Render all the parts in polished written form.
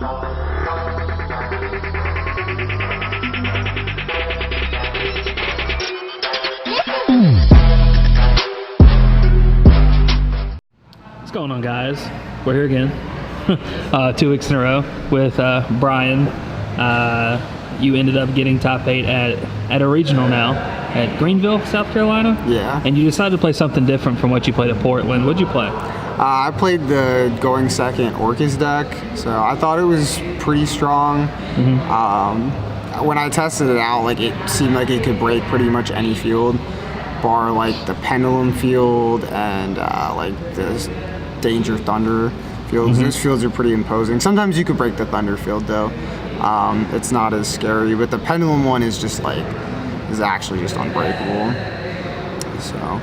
What's going on, guys? We're here again. 2 weeks in a row with Brian. You ended up getting top 8 at a regional now at Greenville, South Carolina. Yeah. And you decided to play something different from what you played at Portland. What'd you play? I played the going second Orcust deck, so I thought it was pretty strong. When I tested it out, like it seemed like it could break pretty much any field, bar like the pendulum field and like the danger thunder fields. Those fields are pretty imposing. Sometimes you could break the thunder field though. It's not as scary, but the pendulum one is just like is actually just unbreakable. So.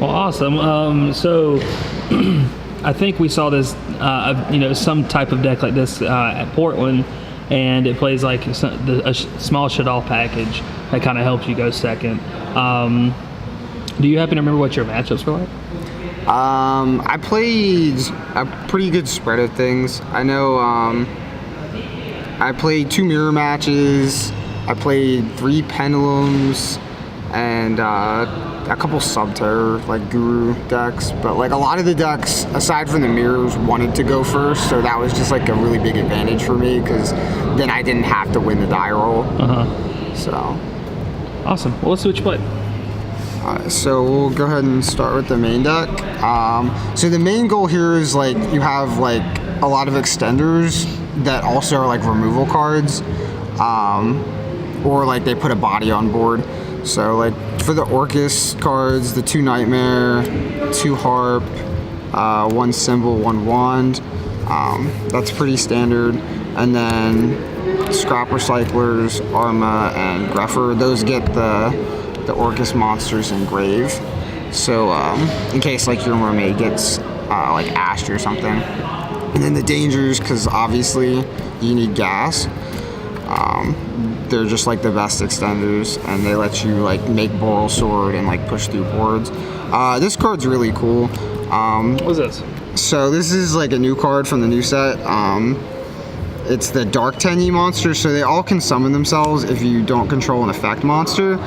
Well, awesome. So I think we saw this, some type of deck like this at Portland, and it plays like a small Shadal package that kind of helps you go second. Do you happen to remember what your matchups were like? I played a pretty good spread of things. I know I played 2 mirror matches. I played 3 pendulums and a couple sub-terror like guru decks. But like a lot of the decks, aside from the mirrors, wanted to go first. So that was just like a really big advantage for me because then I didn't have to win the die roll. So. Awesome. Well, let's see what you played. So we'll go ahead and start with the main deck. So the main goal here is like you have like a lot of extenders that also are like removal cards, or like they put a body on board. So like for the Orcust cards, the 2 Nightmare, 2 Harp, 1 Symbol, 1 Wand. That's pretty standard. And then Scrap Recyclers, Arma, and Greffer. Those get the Orcust monsters engraved, so in case like your mermaid gets like ashed or something. And then the dangers, because obviously you need gas. They're just like the best extenders, and they let you like make Boral Sword and like push through boards. This card's really cool. What's this? So this is like a new card from the new set. It's the Dark Tenyi monster, so they all can summon themselves if you don't control an effect monster.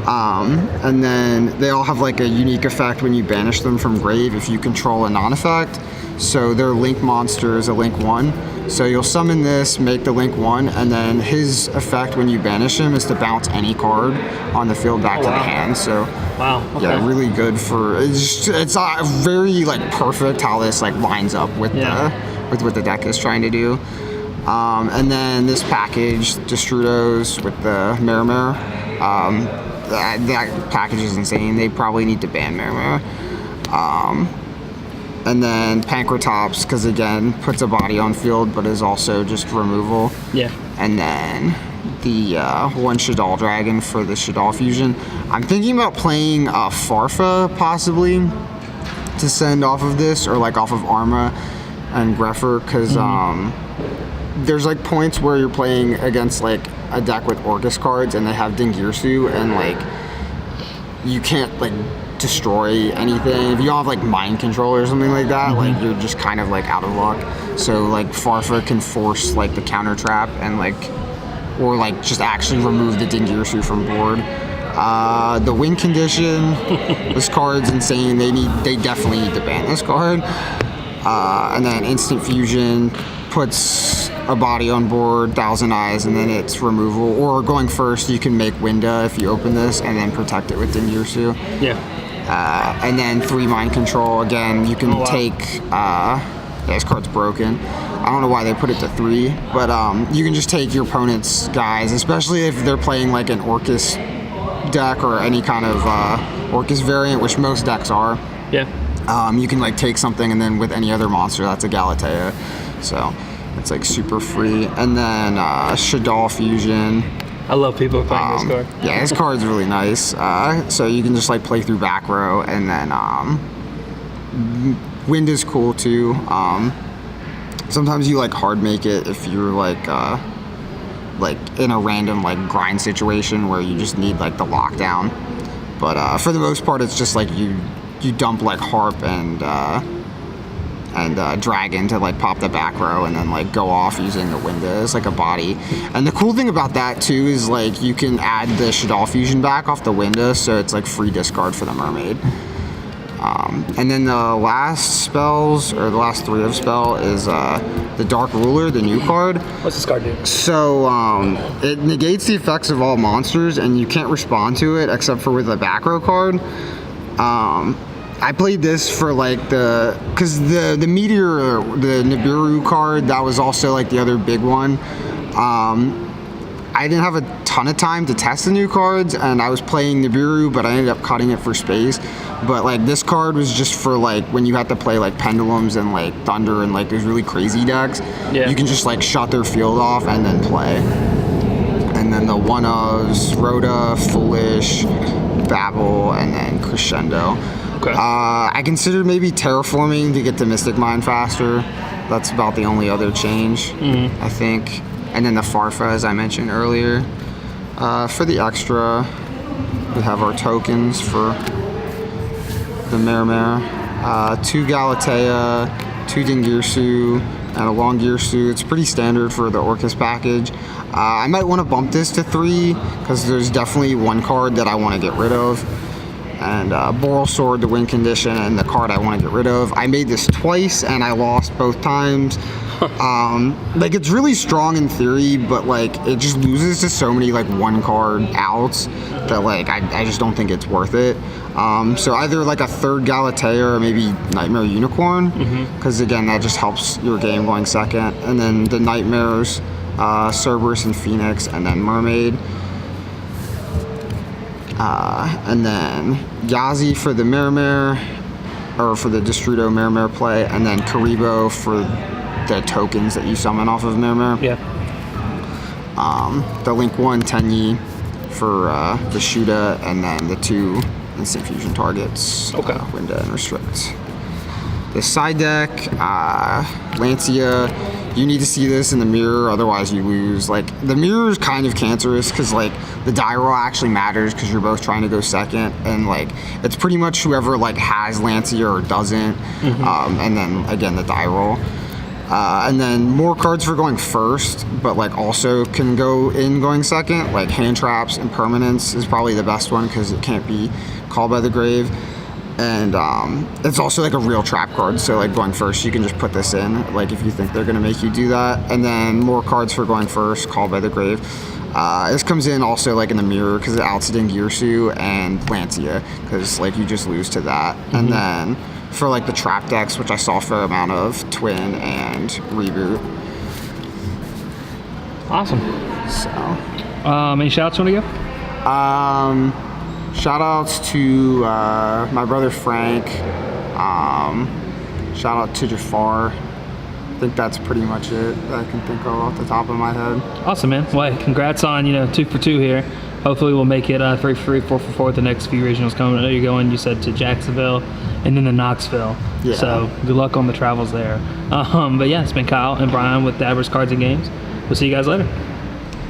And then they all have like a unique effect when you banish them from grave if you control a non-effect. So their Link monster is a Link 1. So you'll summon this, make the Link 1, and then his effect when you banish him is to bounce any card on the field back to the hand. So okay. Yeah, really good for it's very like perfect how this like lines up with with what the deck is trying to do. And then this package, Destrudos with the Mirror. That package is insane. They probably need to ban Mirror. And then Pankratops, because again, puts a body on field, but is also just removal. Yeah. And then the 1 Shadal Dragon for the Shadal Fusion. I'm thinking about playing Farfa, possibly, to send off of this, or like off of Arma and Greffer, because there's like points where you're playing against like a deck with Orcust cards and they have Dingirsu, and like you can't like destroy anything. If you don't have like mind control or something like that, like you're just kind of like out of luck. So like Farfa can force like the counter trap and like, or like just actually remove the Dingirsu from board. The win condition, this card's insane. They definitely need to ban this card. And then instant fusion puts a body on board, Thousand Eyes, and then it's removal. Or going first, you can make Winda if you open this, and then protect it with Dingirsu. Yeah. And then 3 mind control. Again, you can take. This card's broken. I don't know why they put it to 3, but you can just take your opponent's guys, especially if they're playing like an Orcust deck or any kind of Orcust variant, which most decks are. Yeah. You can like take something, and then with any other monster, that's a Galatea. So it's like super free. And then Shadal Fusion. I love people playing this card. Yeah, this card's really nice. So you can just like play through back row, and then Wind is cool too. Sometimes you like hard make it if you're like in a random like grind situation where you just need like the lockdown. But for the most part, it's just like you dump like Harp and and dragon to like pop the back row and then like go off using the window as like a body. And the cool thing about that too is like you can add the Shaddoll fusion back off the window, so it's like free discard for the mermaid. And then the last spells, or the last 3 of spell, is the Dark Ruler, the new card. What's this card do? So it negates the effects of all monsters, and you can't respond to it except for with a back row card. I played this for like because the Meteor, the Nibiru card, that was also like the other big one. I didn't have a ton of time to test the new cards, and I was playing Nibiru, but I ended up cutting it for space. But like this card was just for like when you had to play like Pendulums and like Thunder and like those really crazy decks. Yeah. You can just like shut their field off and then play. And then the one-ofs, Rhoda, Foolish, Babel, and then Crescendo. Okay. I considered maybe Terraforming to get to Mystic Mine faster. That's about the only other change, I think. And then the Farfa, as I mentioned earlier. For the extra, we have our tokens for the Mermare. 2 Galatea, 2 Dingirsu, and a Longirsu. It's pretty standard for the Orcust package. I might want to bump this to 3, because there's definitely one card that I want to get rid of. And Boral Sword, the win condition, and the card I want to get rid of. I made this twice, and I lost both times. Like, it's really strong in theory, but like it just loses to so many like 1-card outs that like I just don't think it's worth it. So either like a 3rd Galatea or maybe Nightmare Unicorn, because again that just helps your game going second. And then the Nightmares, Cerberus and Phoenix, and then Mermaid. And then Yazi for the Mermare, or for the Destrudo Mermare play, and then Karibo for the tokens that you summon off of Mermare. Yeah. The Link 1 Tenyi for the Shuda, and then the 2 instant fusion targets. Okay. Winda and Restrict. The side deck, Lancia, you need to see this in the mirror, otherwise you lose. Like, the mirror is kind of cancerous, because like the die roll actually matters, because you're both trying to go second, and like it's pretty much whoever like has Lancia or doesn't, and then again the die roll. And then more cards for going first, but like also can go in going second, like Hand Traps and Permanence is probably the best one, because it can't be called by the grave. And it's also like a real trap card, so like going first you can just put this in, like if you think they're gonna make you do that. And then more cards for going first, called by the grave. This comes in also like in the mirror, because it outs Dingirsu and Lancia, because like you just lose to that. And then for like the trap decks, which I saw a fair amount of, Twin and Reboot. Awesome. So any shouts you want to give? Shout outs to my brother Frank. Shout out to Jafar. I think that's pretty much it that I can think of off the top of my head. Awesome, man. Well, hey, congrats on 2 for 2 here. Hopefully we'll make it 3 for 3, 4 for 4 the next few regionals coming. I know you're going, you said, to Jacksonville and then to Knoxville. Yeah. So good luck on the travels there. But yeah, it's been Kyle and Brian with Dabbers Cards and Games. We'll see you guys later.